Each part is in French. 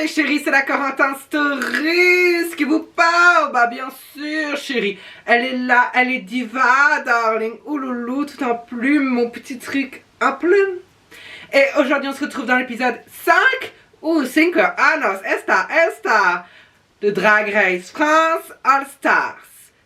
Hey chérie, c'est la Corentin Stories qui vous parle. Bah bien sûr chérie, elle est là, elle est diva darling. Ouloulou, tout en plume, mon petit truc en plume. Et aujourd'hui on se retrouve dans l'épisode 5 ou 5 anos esta de Drag Race France All Stars.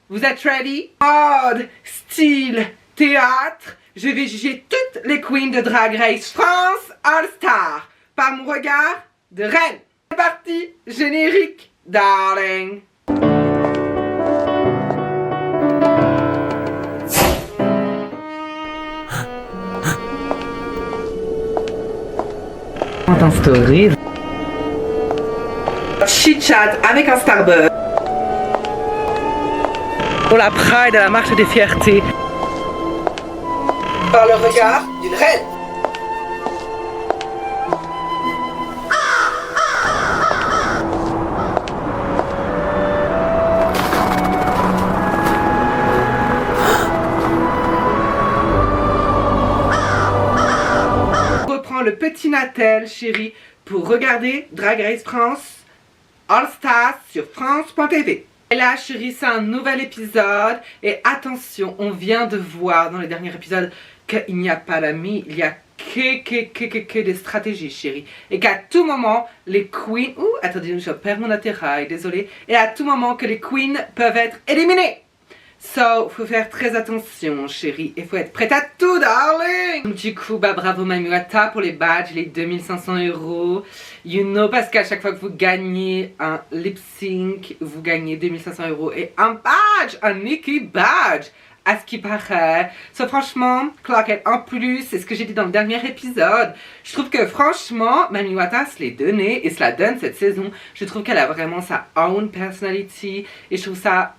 Vous êtes ready? Mode, style, théâtre, je vais juger toutes les queens de Drag Race France All Stars par mon regard de reine. C'est parti, générique, darling. En story. Chit-chat avec un Starbucks. Pour la Pride à la marche des fiertés. Par le regard d'une reine. Le petit Natel, chérie, pour regarder Drag Race France All Stars sur France.tv. Et là, chérie, c'est un nouvel épisode. Et attention, on vient de voir dans les derniers épisodes qu'il n'y a pas d'amis, il y a que des stratégies, chérie. Et qu'à tout moment, les queens... Ouh, attendez, je perds mon attirail, désolé. Et à tout moment que les queens peuvent être éliminées. So, faut faire très attention, chérie, et faut être prête à tout, darling! Du coup, bah bravo Mamuata pour les badges, les 2500 €. You know, parce qu'à chaque fois que vous gagnez un lip sync, vous gagnez 2500 € et un badge, un Nikki badge, à ce qui paraît. So, franchement, Clockette, en plus, c'est ce que j'ai dit dans le dernier épisode. Je trouve que, franchement, Mamuata se l'est donné et se la donne cette saison. Je trouve qu'elle a vraiment sa own personality et je trouve ça,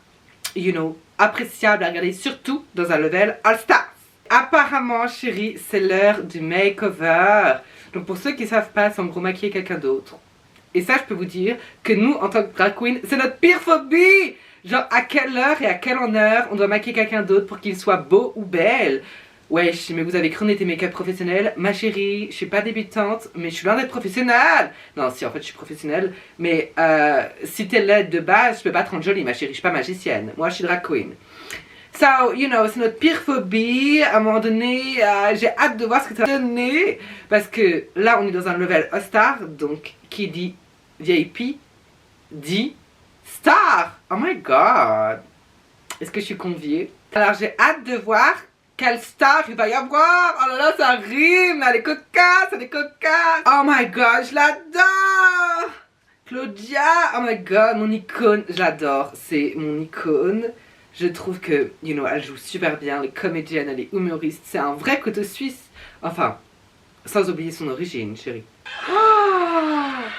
you know, appréciable à regarder, surtout dans un level All Stars. Apparemment, chérie, c'est l'heure du makeover. Donc pour ceux qui ne savent pas, c'est en gros maquiller quelqu'un d'autre. Et ça, je peux vous dire que nous, en tant que drag queen, c'est notre pire phobie. Genre, à quelle heure et à quelle heure on doit maquiller quelqu'un d'autre pour qu'il soit beau ou belle. Ouais, mais vous avez cru qu'on était make-up professionnel. Ma chérie, je suis pas débutante, mais je suis loin d'être professionnelle. Non, si, en fait, je suis professionnelle. Mais si t'es laide de base, je peux pas te rendre jolie, ma chérie. Je suis pas magicienne. Moi, je suis drag queen. So, you know, c'est notre pire phobie. À un moment donné, j'ai hâte de voir ce que ça va donner. Parce que là, on est dans un level All-Star. Donc, qui dit VIP, dit Star. Oh my God. Est-ce que je suis conviée? Alors, j'ai hâte de voir quelle star il va y avoir. Oh là là, ça rime. Elle est cocasse, elle est cocasse. Oh my God, je l'adore. Claudia, oh my God, mon icône. Je l'adore, c'est mon icône. Je trouve que, you know, elle joue super bien. Elle est comédienne, elle est humoriste. C'est un vrai couteau suisse. Enfin, sans oublier son origine, chérie. Oh,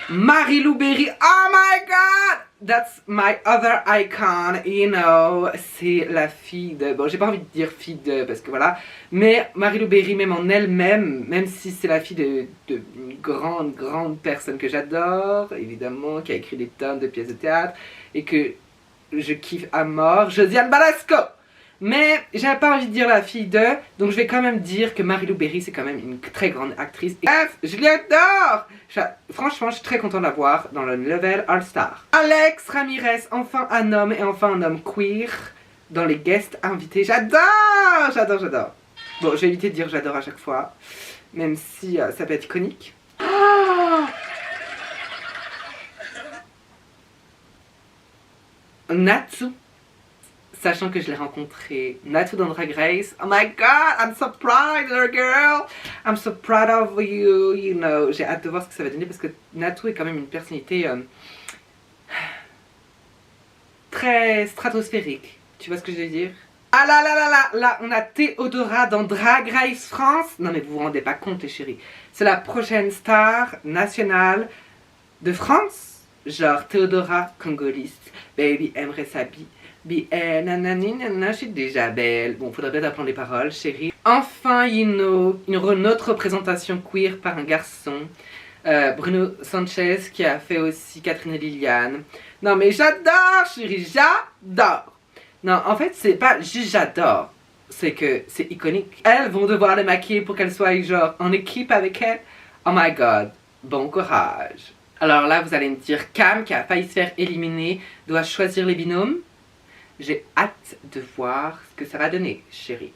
Marie-Lou Berry, oh my God. That's my other icon, you know, c'est la fille de... Bon, j'ai pas envie de dire fille de... parce que voilà. Mais Marie-Lou Berry, même en elle-même, même si c'est la fille d'une grande personne que j'adore, évidemment, qui a écrit des tonnes de pièces de théâtre, et que je kiffe à mort, Josiane Balasco. Mais j'avais pas envie de dire la fille de, donc je vais quand même dire que Marie-Lou Berry, c'est quand même une très grande actrice. Bref, je l'adore. Franchement, je suis très contente de la voir dans le level All-Star. Alex Ramirez, enfin un homme et enfin un homme queer dans les guests invités. J'adore, j'adore, j'adore. Bon, j'ai évité de dire j'adore à chaque fois, même si ça peut être iconique. Oh, Natsu. Sachant que je l'ai rencontré Natou dans Drag Race. Oh my God, I'm so proud, little girl. I'm so proud of you, you know. J'ai hâte de voir ce que ça va donner parce que Natou est quand même une personnalité très stratosphérique. Tu vois ce que je veux dire? Ah là là là là, là, on a Théodora dans Drag Race France. Non mais vous vous rendez pas compte les chéris. C'est la prochaine star nationale de France. Genre Théodora, congoliste. Baby aimerait s'habiller. Je suis déjà belle. Bon, faudrait peut-être apprendre les paroles, chérie. Enfin, you know, une autre représentation queer par un garçon. Bruno Sanchez qui a fait aussi Catherine et Liliane. Non mais j'adore, chérie, j'adore. Non, en fait, c'est pas juste j'adore. C'est que c'est iconique. Elles vont devoir les maquiller pour qu'elles soient genre en équipe avec elles. Oh my God, bon courage. Alors là, vous allez me dire, Cam, qui a failli se faire éliminer, doit choisir les binômes. J'ai hâte de voir ce que ça va donner, chérie.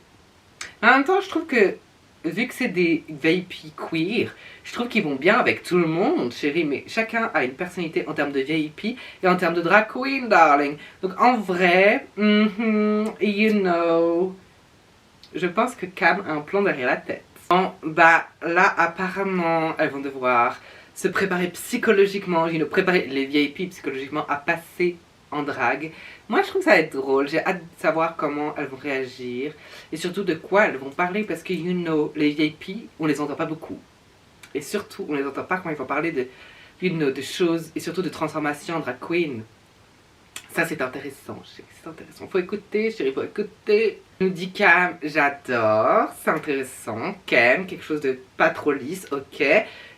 En même temps, je trouve que, vu que c'est des VIP queer, je trouve qu'ils vont bien avec tout le monde, chérie, mais chacun a une personnalité en termes de VIP et en termes de drag queen, darling. Donc en vrai, you know, je pense que Cam a un plan derrière la tête. Bon, bah là, apparemment, elles vont devoir se préparer psychologiquement, préparer les VIP psychologiquement à passer en drague. Moi, je trouve que ça va être drôle. J'ai hâte de savoir comment elles vont réagir et surtout de quoi elles vont parler parce que, you know, les VIP, on les entend pas beaucoup. Et surtout, on les entend pas quand ils vont parler de, you know, de choses et surtout de transformation en drag queen. Ça, c'est intéressant, chérie, c'est intéressant. Faut écouter, chérie, faut écouter. Nous dit Cam, j'adore, c'est intéressant. Cam, quelque chose de pas trop lisse, ok.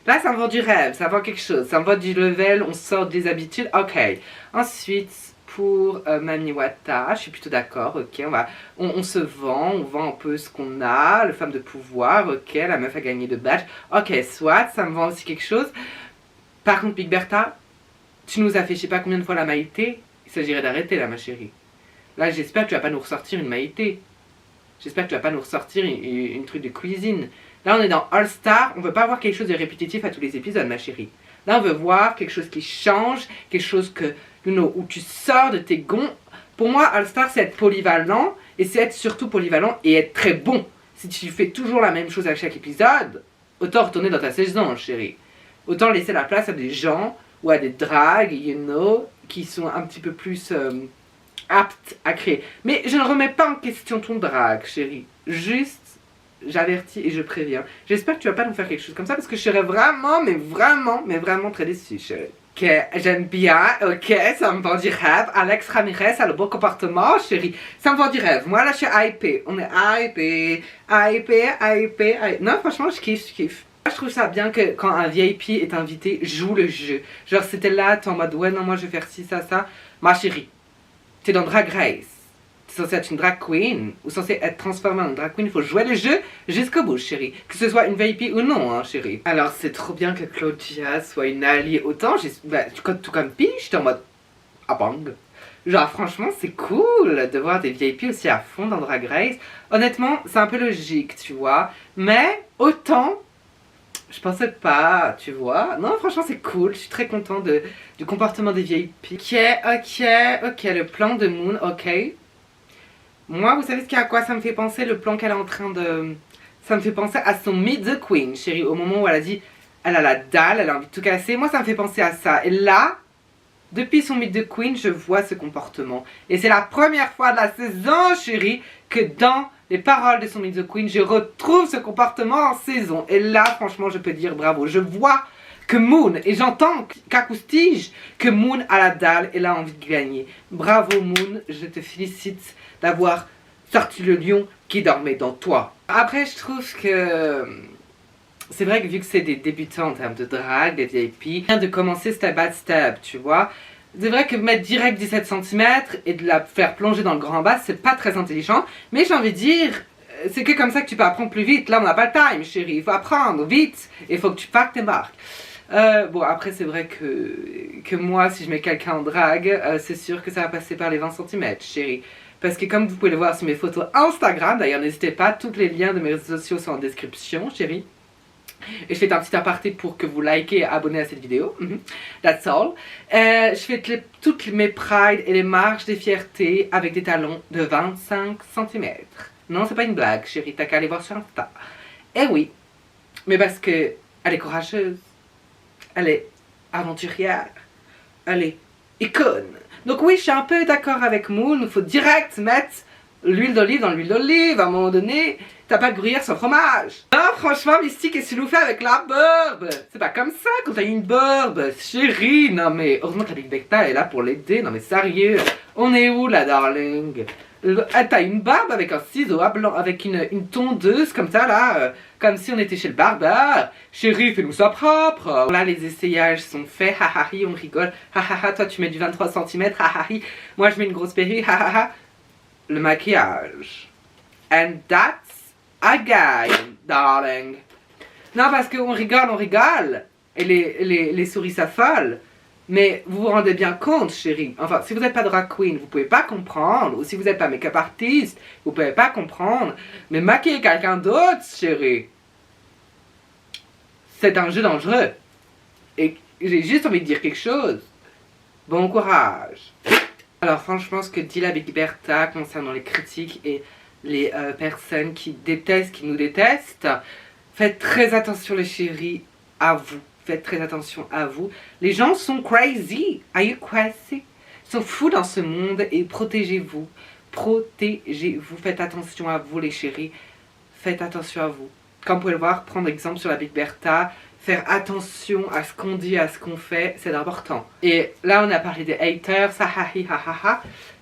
Là, ça me vend du rêve, ça vend quelque chose, ça me vend du level, on sort des habitudes, ok. Ensuite, pour Mami Wata, je suis plutôt d'accord, ok, on se vend, on vend un peu ce qu'on a, le femme de pouvoir, ok, la meuf a gagné de badge, ok, soit, ça me vend aussi quelque chose. Par contre, Big Bertha, tu nous as fait je sais pas combien de fois la Maïté, il s'agirait d'arrêter là, ma chérie. Là, j'espère que tu vas pas nous ressortir une Maïté. J'espère que tu vas pas nous ressortir une truc de cuisine. Là, on est dans All Star, on veut pas avoir quelque chose de répétitif à tous les épisodes, ma chérie. Là, on veut voir quelque chose qui change, quelque chose que, you know, où tu sors de tes gonds. Pour moi, All Star, c'est être polyvalent, et c'est être surtout polyvalent et être très bon. Si tu fais toujours la même chose à chaque épisode, autant retourner dans ta saison, chérie. Autant laisser la place à des gens, ou à des dragues, you know, qui sont un petit peu plus aptes à créer. Mais je ne remets pas en question ton drague, chérie. Juste, j'avertis et je préviens. J'espère que tu vas pas nous faire quelque chose comme ça parce que je serais vraiment, mais vraiment très déçue, chérie. Ok, j'aime bien, ok, ça me vend du rêve. Alex Ramirez a le bon comportement, chérie. Ça me vend du rêve. Moi, là, je suis hypée. On est hypée. Non, franchement, je kiffe. Moi, je trouve ça bien que quand un VIP est invité, joue le jeu. Genre, c'était là, t'es en mode, ouais, non, moi, je vais faire ci, ça. Ma chérie, t'es dans Drag Race. T'es censé être une drag queen, ou censé être transformée en drag queen, il faut jouer le jeu jusqu'au bout, chérie. Que ce soit une VIP ou non, hein, chérie. Alors, c'est trop bien que Claudia soit une alliée autant. Tout comme Peach, t'es en mode, ah bang. Genre, franchement, c'est cool de voir des VIP aussi à fond dans Drag Race. Honnêtement, c'est un peu logique, tu vois. Mais, autant, je pensais pas, tu vois. Non, franchement, c'est cool. Je suis très content du comportement des VIP. Ok, le plan de Moon, ok. Moi, vous savez à quoi ça me fait penser, le plan qu'elle est en train de... Ça me fait penser à son Meet the Queen, chérie, au moment où elle a dit, elle a la dalle, elle a envie de tout casser. Moi, ça me fait penser à ça. Et là, depuis son Meet the Queen, je vois ce comportement. Et c'est la première fois de la saison, chérie, que dans les paroles de son Meet the Queen, je retrouve ce comportement en saison. Et là, franchement, je peux dire bravo. Je vois que Moon, et j'entends qu'acoustige, que Moon a la dalle et a envie de gagner. Bravo Moon, je te félicite d'avoir sorti le lion qui dormait dans toi. Après, je trouve que c'est vrai que vu que c'est des débutants en termes de drague, des VIP, vient de commencer step by step, tu vois. C'est vrai que mettre direct 17 cm et de la faire plonger dans le grand bas, c'est pas très intelligent. Mais j'ai envie de dire, c'est que comme ça que tu peux apprendre plus vite. Là, on n'a pas le time, chérie. Il faut apprendre vite. Il faut que tu parques tes marques. Bon, après, c'est vrai que moi, si je mets quelqu'un en drague, c'est sûr que ça va passer par les 20 cm, chérie. Parce que comme vous pouvez le voir sur mes photos Instagram, d'ailleurs, n'hésitez pas, tous les liens de mes réseaux sociaux sont en description, chérie. Et je fais un petit aparté pour que vous likez et abonnez à cette vidéo. That's all. Je fais toutes mes prides et les marches des fiertés avec des talons de 25 cm. Non, c'est pas une blague, chérie, t'as qu'à aller voir sur Insta. Eh oui, mais parce que elle est courageuse. Elle est aventurière. Elle est icône. Donc oui, je suis un peu d'accord avec Moon. Il faut direct mettre l'huile d'olive dans l'huile d'olive. À un moment donné, t'as pas de gruyère sans fromage. Non, franchement, Mystique, qu'est-ce que tu nous fais avec la burbe? C'est pas comme ça quand t'as une burbe, chérie. Non mais, heureusement que la Big Becta est là pour l'aider. Non mais sérieux, on est où là, darling? T'as une barbe avec un ciseau à blanc, avec une tondeuse comme ça là, comme si on était chez le barbare. Chérie, fais-nous ça propre. Là, les essayages sont faits, hahahi, on rigole. Hahaha, toi tu mets du 23 cm, hahahi. Moi je mets une grosse perruque, hahaha. Le maquillage. And that's a game, darling. Non, parce qu'on rigole. et les souris s'affolent. Mais vous vous rendez bien compte, chérie. Enfin, si vous n'êtes pas drag queen, vous pouvez pas comprendre. Ou si vous n'êtes pas make-up artiste, vous pouvez pas comprendre. Mais maquiller quelqu'un d'autre, chérie, c'est un jeu dangereux. Et j'ai juste envie de dire quelque chose. Bon courage. Alors franchement, ce que dit la Big Bertha concernant les critiques et les personnes qui détestent, qui nous détestent, faites très attention les chéris à vous. Faites très attention à vous. Les gens sont crazy. Are you crazy? Ils sont fous dans ce monde et protégez-vous. Protégez-vous. Faites attention à vous les chéris. Faites attention à vous. Comme vous pouvez le voir, prendre exemple sur la Big Bertha, faire attention à ce qu'on dit, à ce qu'on fait, c'est important. Et là, on a parlé des haters,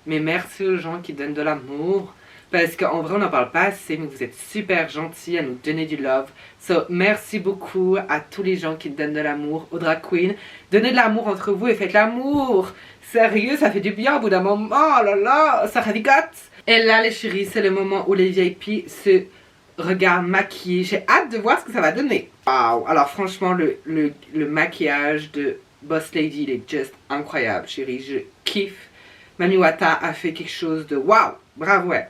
mais merci aux gens qui donnent de l'amour. Parce qu'en vrai, on n'en parle pas assez, mais vous êtes super gentils à nous donner du love. So, merci beaucoup à tous les gens qui donnent de l'amour aux drag queens. Donnez de l'amour entre vous et faites l'amour. Sérieux, ça fait du bien au bout d'un moment. Oh là là, ça ravigote. Et là, les chéris, c'est le moment où les VIP se regardent maquillés. J'ai hâte de voir ce que ça va donner. Wow. Alors franchement, le maquillage de Boss Lady, il est juste incroyable, chérie. Je kiffe. Mami Wata a fait quelque chose de wow. Bravo, elle.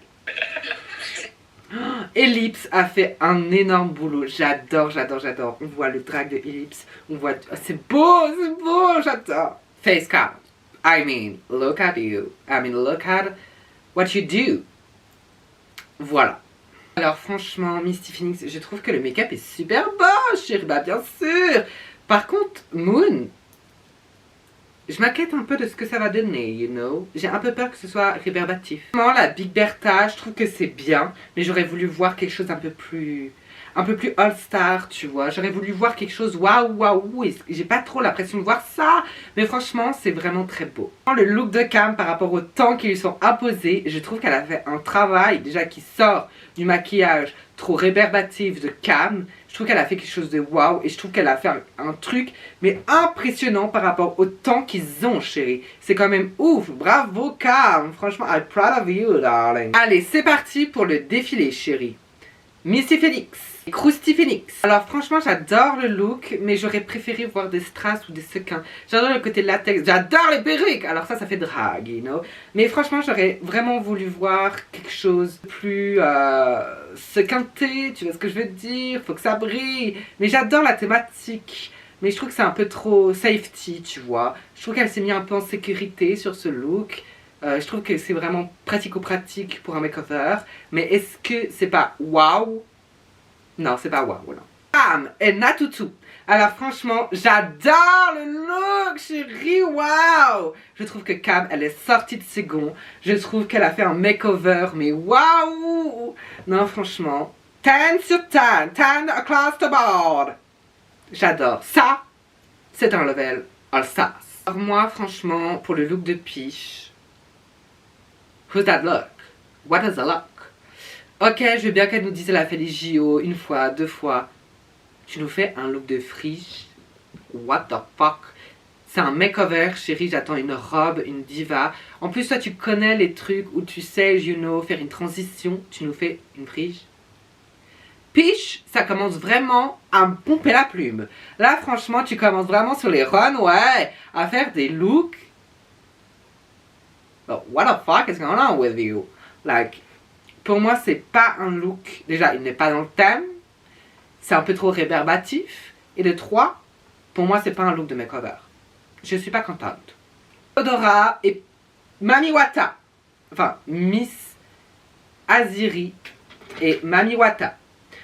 Ellipse a fait un énorme boulot. J'adore, j'adore, j'adore. On voit le drag de Ellipse. On voit... Oh, c'est beau, j'adore. Face card. I mean, look at you. I mean, look at what you do. Voilà. Alors franchement, Misty Phoenix, je trouve que le make-up est super beau, chérie. Bah bien sûr. Par contre, Moon... Je m'inquiète un peu de ce que ça va donner, you know. J'ai un peu peur que ce soit réverbatif. La Big Bertha, je trouve que c'est bien, mais j'aurais voulu voir quelque chose un peu plus all-star, tu vois. J'aurais voulu voir quelque chose waouh. Et j'ai pas trop l'impression de voir ça, mais franchement, c'est vraiment très beau. Le look de Cam par rapport au temps qui lui sont imposés, je trouve qu'elle a fait un travail déjà qui sort du maquillage trop réverbatif de Cam. Je trouve qu'elle a fait quelque chose de waouh et je trouve qu'elle a fait un truc mais impressionnant par rapport au temps qu'ils ont, chérie. C'est quand même ouf. Bravo Cam. Franchement, I'm proud of you, darling. Allez, c'est parti pour le défilé, chérie. Misty Phoenix. Krusty Phoenix. Alors franchement, j'adore le look, mais j'aurais préféré voir des strass ou des sequins. J'adore le côté latex. J'adore les perruques. Alors ça fait drague, you know. Mais franchement, j'aurais vraiment voulu voir quelque chose de plus sequinté. Tu vois ce que je veux dire? Faut que ça brille. Mais j'adore la thématique. Mais je trouve que c'est un peu trop safety, tu vois. Je trouve qu'elle s'est mis un peu en sécurité sur ce look. Je trouve que c'est vraiment pratico-pratique pour un makeover. Mais est-ce que c'est pas waouh? Non, c'est pas waouh, non. Cam et Natutu. Alors franchement, j'adore le look, chérie, waouh. Je trouve que Cam, elle est sortie de ses gonds. Je trouve qu'elle a fait un makeover, mais waouh. Non, franchement, 10 sur 10, 10 across the board. J'adore. Ça, c'est un level All Stars. Alors moi, franchement, pour le look de Peach, who's that look? What is the look? Ok, je veux bien qu'elle nous dise elle a fait les JO une fois, deux fois. Tu nous fais un look de friche. What the fuck? C'est un makeover, chérie, j'attends une robe, une diva. En plus, toi, tu connais les trucs où tu sais, you know, faire une transition. Tu nous fais une friche. Peach, ça commence vraiment à me pomper la plume. Là, franchement, tu commences vraiment sur les runways à faire des looks. Oh, what the fuck is going on with you? Like... Pour moi, c'est pas un look... Déjà, il n'est pas dans le thème. C'est un peu trop réverbatif. Et de 3, pour moi, c'est pas un look de makeover. Je suis pas contente. Teodora et Mami Wata. Enfin, Miss Aziri et Mami Wata.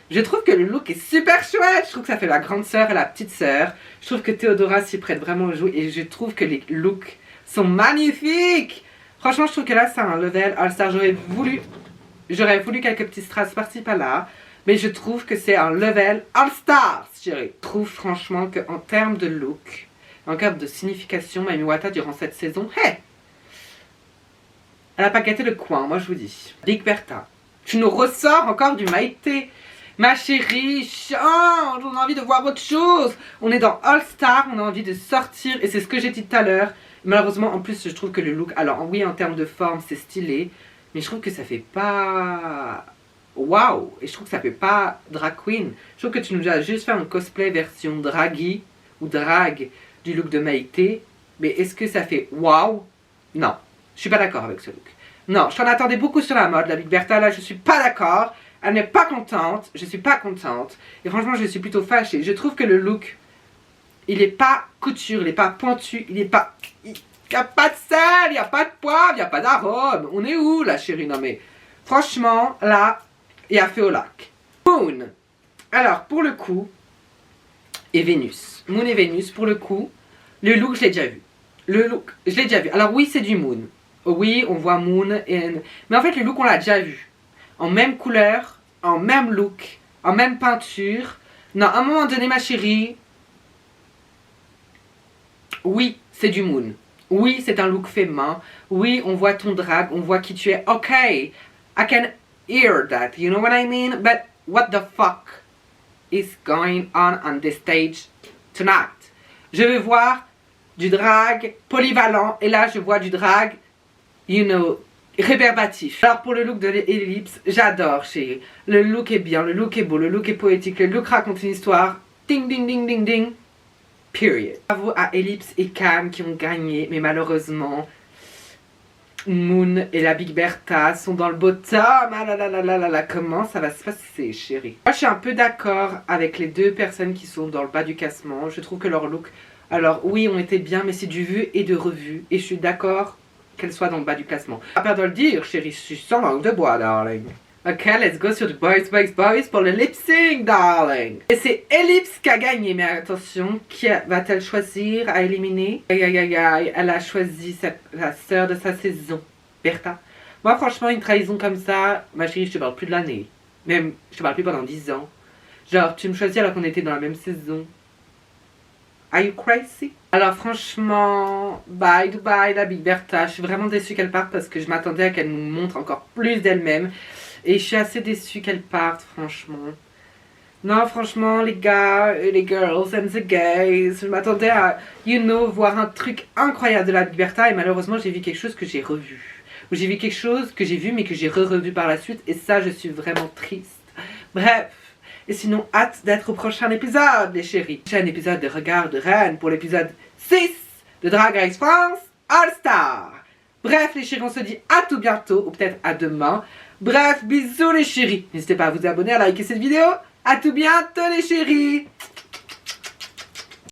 Je trouve que le look est super chouette. Je trouve que ça fait la grande sœur et la petite sœur. Je trouve que Teodora s'y prête vraiment au jeu. Et je trouve que les looks sont magnifiques. Franchement, je trouve que là, c'est un level All-Star. J'aurais voulu quelques petits strass par-ci par-là, mais je trouve que c'est un level All-Stars, chérie. Je trouve franchement qu'en termes de look, en termes de signification, Mami Wata, durant cette saison, hey, elle a pas gâté le coin, moi je vous dis. Big Bertha, tu nous ressors encore du Maïté. Ma chérie, change, on a envie de voir autre chose. On est dans All-Star, on a envie de sortir, et c'est ce que j'ai dit tout à l'heure. Malheureusement, en plus, je trouve que le look, alors oui, en termes de forme, c'est stylé, mais je trouve que ça fait pas... Waouh! Et je trouve que ça fait pas drag queen. Je trouve que tu nous as juste fait un cosplay version draggy ou drague du look de Maïté, mais est-ce que ça fait waouh? Non, je suis pas d'accord avec ce look. Non, je t'en attendais beaucoup sur la mode, la Big Bertha, là je suis pas d'accord. Elle n'est pas contente, je suis pas contente. Et franchement, je suis plutôt fâchée. Je trouve que le look, il est pas couture, il est pas pointu, il est pas... Il n'y a pas de sel, il n'y a pas de poivre, il n'y a pas d'arôme. On est où, là, chérie? Non, mais franchement, là, il y a fait au lac. Moon. Alors, pour le coup, et Vénus. Moon et Vénus, pour le coup, le look, je l'ai déjà vu. Le look, je l'ai déjà vu. Alors oui, c'est du Moon. Oui, on voit Moon. Mais en fait, le look, on l'a déjà vu. En même couleur, en même look, en même peinture. Non, à un moment donné, ma chérie, oui, c'est du Moon. Oui, c'est un look fait main. Oui, on voit ton drag, on voit qui tu es. Ok, I can hear that, you know what I mean? But what the fuck is going on this stage tonight? Je veux voir du drag polyvalent et là, je vois du drag, you know, réverbatif. Alors pour le look de l'ellipse, j'adore chérie. Le look est bien, le look est beau, le look est poétique, le look raconte une histoire. Ding ding ding ding ding. Period. Bravo à Ellipse et Cam qui ont gagné, mais malheureusement Moon et la Big Bertha sont dans le bottom. Ah là là là là là là, comment ça va se passer, chérie? Moi je suis un peu d'accord avec les deux personnes qui sont dans le bas du classement. Je trouve que leur look, alors oui, ont été bien, mais c'est du vu et de revu. Et je suis d'accord qu'elle soit dans le bas du classement. Pas peur de le dire, chérie, je suis sans langue de bois, darling. Ok, let's go sur du boys, boys, boys pour le lip sync, darling. Et c'est Ellipse qui a gagné, mais attention, qui va-t-elle choisir à éliminer? Aïe, aïe, aïe, aïe, elle a choisi la sœur de sa saison, Bertha. Moi, franchement, une trahison comme ça, ma chérie, je te parle plus de l'année. Même, je te parle plus pendant 10 ans. Genre, tu me choisis alors qu'on était dans la même saison. Are you crazy? Alors franchement, bye Dubaï, la Big Bertha. Je suis vraiment déçue qu'elle parte parce que je m'attendais à qu'elle nous montre encore plus d'elle-même. Et je suis assez déçue qu'elle parte, franchement. Non, franchement, les gars, les girls and the gays, je m'attendais à, you know, voir un truc incroyable de la Big Bertha. Et malheureusement, j'ai vu quelque chose que j'ai revu. Ou j'ai vu quelque chose que j'ai vu mais que j'ai revu par la suite. Et ça, je suis vraiment triste. Bref. Et sinon, hâte d'être au prochain épisode, les chéris. Prochain épisode de Regard de Reine pour l'épisode 6 de Drag Race France All Star. Bref, les chéris, on se dit à tout bientôt, ou peut-être à demain. Bref, bisous les chéris. N'hésitez pas à vous abonner, à liker cette vidéo. À tout bientôt les chéris.